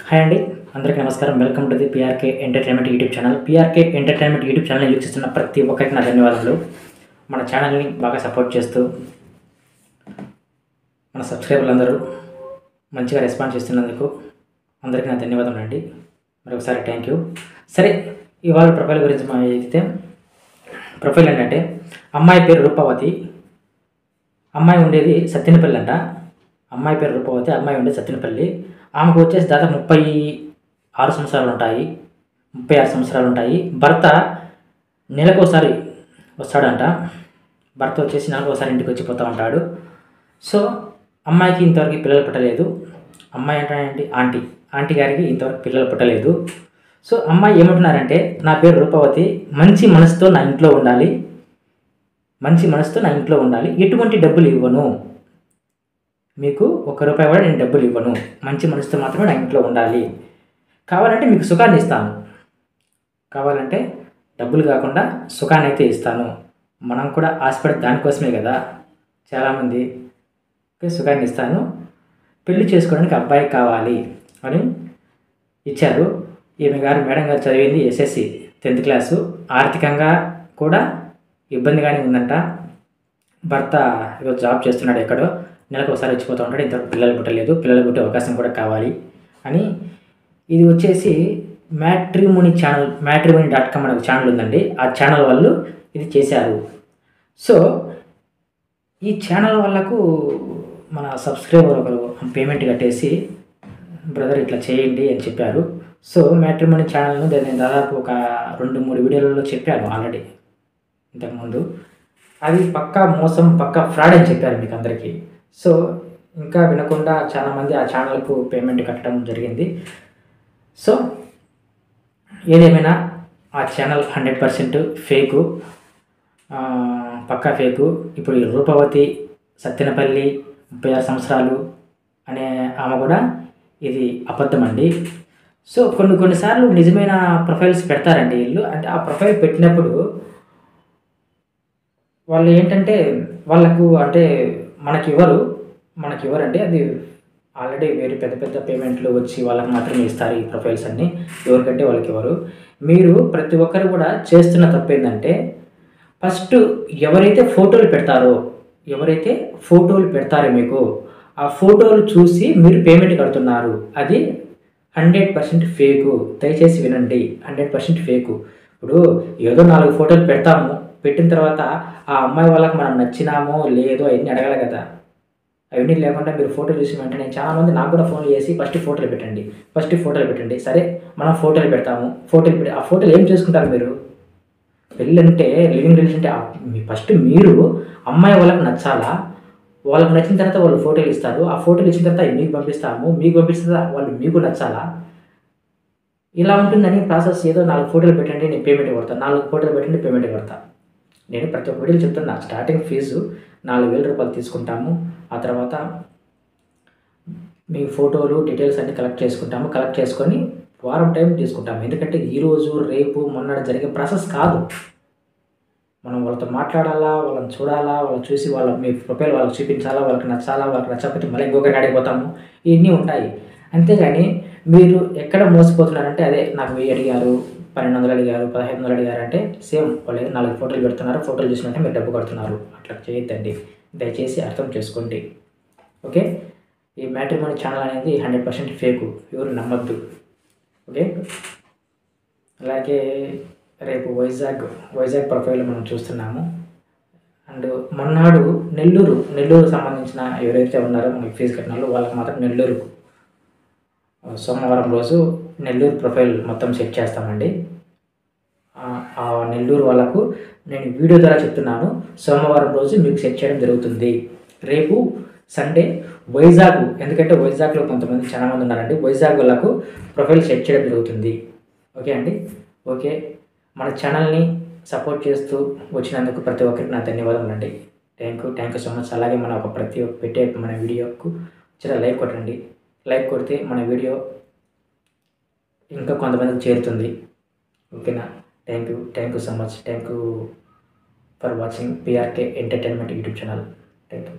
Hi అండి, అందరికీ నమస్కారం. Welcome to the PRK entertainment YouTube channel. PRK entertainment YouTube channel వీక్షిస్తున్న ప్రతి ఒక్కరికి నా ధన్యవాదాలు. మన ఛానల్ని బాగా సపోర్ట్ చేస్తూ మన సబ్స్క్రైబర్లు అందరూ మంచిగా రెస్పాన్స్ చేస్తున్నందుకు అందరికీ నా ధన్యవాదాలు అండి. మరొకసారి థ్యాంక్ యూ. సరే, ఇవాళ ప్రొఫైల్ గురించి మనం అయితే ప్రొఫైల్ ఏంటంటే అమ్మాయి పేరు రూపవతి, అమ్మాయి ఉండేది సత్తెనపల్లి అంట. అమ్మాయి పేరు రూపవతి, అమ్మాయి ఉండేది సత్తెనపల్లి. ఆమెకు వచ్చేసి దాదాపు 36 సంవత్సరాలు ఉంటాయి, 36 సంవత్సరాలు ఉంటాయి. భర్త నెలకోసారి వస్తాడంట. భర్త వచ్చేసి నెలకోసారి ఇంటికి వచ్చి పోతూ ఉంటాడు. సో అమ్మాయికి ఇంతవరకు పిల్లలు పుట్టలేదు. అమ్మాయి అంటే ఆంటీ గారికి ఇంతవరకు పిల్లలు పుట్టలేదు. సో అమ్మాయి ఏమంటున్నారంటే, నా పేరు రూపవతి, మంచి మనసుతో నా ఇంట్లో ఉండాలి, మంచి మనసుతో నా ఇంట్లో ఉండాలి, ఎటువంటి డబ్బులు ఇవ్వను, మీకు ₹1 కూడా నేను డబ్బులు ఇవ్వను, మంచి మనసుతో మాత్రమే నా ఇంట్లో ఉండాలి, కావాలంటే మీకు సుఖాన్ని ఇస్తాను, కావాలంటే డబ్బులు కాకుండా సుఖాన్ని అయితే ఇస్తాను. మనం కూడా ఆశపడే దానికోసమే కదా చాలామంది. సుఖాన్ని ఇస్తాను, పెళ్లి చేసుకోవడానికి అబ్బాయి కావాలి అని ఇచ్చారు. ఈమె గారు మేడం గారు చదివింది SSC 10th క్లాసు. ఆర్థికంగా కూడా ఇబ్బందిగానే ఉందంట. భర్త ఈరోజు జాబ్ చేస్తున్నాడు ఎక్కడో, నెలకు ఒకసారి వచ్చిపోతూ ఉంటాడు. ఇంతవరకు పిల్లలు పుట్టలేదు, పిల్లలు పుట్టే అవకాశం కూడా కావాలి అని. ఇది వచ్చేసి మ్యాట్రిమోనీ.com అనే ఒక ఛానల్ ఉందండి. ఆ ఛానల్ వాళ్ళు ఇది చేశారు. సో ఈ ఛానల్ వాళ్ళకు మన సబ్స్క్రైబర్ ఒకరు పేమెంట్ కట్టేసి, బ్రదర్ ఇట్లా చేయండి అని చెప్పారు. సో మ్యాట్రిమోనీ ఛానల్ను నేను దాదాపు ఒక 2-3 వీడియోలలో చెప్పాను ఆల్రెడీ ఇంతకుముందు. అది పక్కా మోసం, పక్కా ఫ్రాడ్ అని చెప్పారు మీకు అందరికీ. సో ఇంకా వినకుండా చాలామంది ఆ ఛానల్కు పేమెంట్ కట్టడం జరిగింది. సో ఏదేమైనా ఆ ఛానల్ 100% ఫేకు, పక్కా ఫేకు. ఇప్పుడు ఈ రూపవతి సత్తెనపల్లి 36 సంవత్సరాలు అనే ఆమె కూడా ఇది అబద్ధం అండి. సో కొన్నిసార్లు నిజమైన ప్రొఫైల్స్ పెడతారండి వీళ్ళు. అంటే ఆ ప్రొఫైల్ పెట్టినప్పుడు వాళ్ళు ఏంటంటే వాళ్ళకు అంటే మనకివ్వరండి. అది ఆల్రెడీ వేరే పెద్ద పేమెంట్లు వచ్చి వాళ్ళకి మాత్రమే ఇస్తారు ఈ ప్రొఫైల్స్ అన్నీ. ఎవరికంటే వాళ్ళకి ఇవ్వరు. మీరు ప్రతి ఒక్కరు కూడా చేస్తున్న తప్పు ఏంటంటే, ఫస్ట్ ఎవరైతే ఫోటోలు పెడతారో మీకు ఆ ఫోటోలు చూసి మీరు పేమెంట్ కడుతున్నారు. అది 100% ఫేకు. దయచేసి వినండి, 100% ఫేకు. ఇప్పుడు ఏదో 4 ఫోటోలు పెడతాము, పెట్టిన తర్వాత ఆ అమ్మాయి వాళ్ళకి మనం నచ్చినామో లేదో అవన్నీ అడగాలి కదా. అవన్నీ లేకుండా మీరు ఫోటో చూసిన వెంటనే చాలామంది నాకు కూడా ఫోన్లు చేసి ఫస్ట్ ఫోటోలు పెట్టండి. సరే మనం ఫోటోలు పెడతాము. ఆ ఫోటోలు ఏం చేసుకుంటారు మీరు? పెళ్ళి అంటే లివింగ్ రిలేషన్ అంటే ఫస్ట్ మీరు అమ్మాయి వాళ్ళకి నచ్చాలా, వాళ్ళకి నచ్చిన తర్వాత వాళ్ళు ఫోటోలు ఇస్తారు. ఆ ఫోటోలు ఇచ్చిన తర్వాత మీకు పంపిస్తాము, మీకు పంపిస్తే వాళ్ళు మీకు నచ్చాలా? ఇలా ఉంటుందని ప్రాసెస్. ఏదో 4 ఫోటోలు పెట్టండి నేను పేమెంట్ కొడతాను, 4 ఫోటోలు పెట్టండి పేమెంట్ కొడతా. నేను ప్రతి ఒక్క వీడియోలు చెప్తున్నా, స్టార్టింగ్ ఫీజు ₹4,000 తీసుకుంటాము. ఆ తర్వాత మీ ఫోటోలు డీటెయిల్స్ అన్నీ కలెక్ట్ చేసుకొని వారం టైం తీసుకుంటాము. ఎందుకంటే ఈరోజు రేపు మొన్నటి జరిగే ప్రాసెస్ కాదు. మనం వాళ్ళతో మాట్లాడాలా, వాళ్ళని చూడాలా, వాళ్ళని చూసి మీ ప్రొఫైల్ వాళ్ళకి చూపించాలా, వాళ్ళకి నచ్చాలా, వాళ్ళకి నచ్చకపోతే మళ్ళీ ఇంకొకరికి అడిగిపోతాము. ఇవన్నీ ఉంటాయి. అంతేగాని మీరు ఎక్కడ మోసపోతున్నారంటే, అదే నాకు 1000 అడిగారు, 1200 అడిగారు, 1500 అడిగారు అంటే సేమ్ వాళ్ళు 4 ఫోటోలు పెడుతున్నారు, ఫోటోలు చూసినట్టే మీరు డబ్బు కడుతున్నారు. అట్లా చేయొద్దండి, దయచేసి అర్థం చేసుకోండి. ఓకే, ఈ మ్యాట్రిమోనీ ఛానల్ అనేది 100% ఫేకు, ఎవరు నమ్మద్దు. ఓకే, అలాగే రేపు వైజాగ్ ప్రొఫైల్ మనం చూస్తున్నాము. అండ్ మొన్నాడు నెల్లూరు సంబంధించిన ఎవరైతే ఉన్నారో మనకి ఫీజు కట్టిన వాళ్ళకి మాత్రం నెల్లూరు సోమవారం రోజు నెల్లూరు ప్రొఫైల్ మొత్తం సెట్ చేస్తామండి. ఆ నెల్లూరు వాళ్ళకు నేను వీడియో ద్వారా చెప్తున్నాను, సోమవారం రోజు మీకు సెట్ చేయడం జరుగుతుంది. రేపు సండే వైజాగ్, ఎందుకంటే వైజాగ్లో కొంతమంది చాలామంది ఉన్నారండి, వైజాగ్ వాళ్ళకు ప్రొఫైల్ సెట్ చేయడం జరుగుతుంది. ఓకే అండి, ఓకే. మన ఛానల్ని సపోర్ట్ చేస్తూ వచ్చినందుకు ప్రతి ఒక్కరికి నా ధన్యవాదములు అండి. Thank you so much. అలాగే మన పెట్టే మన వీడియోకు లైక్ కొట్టండి. లైక్ కొడితే మన వీడియో ఇంకా కొంతమందికి చేరుతుంది. ఓకేనా? Thank you so much. Thank you for watching PRK entertainment YouTube channel. Thank you.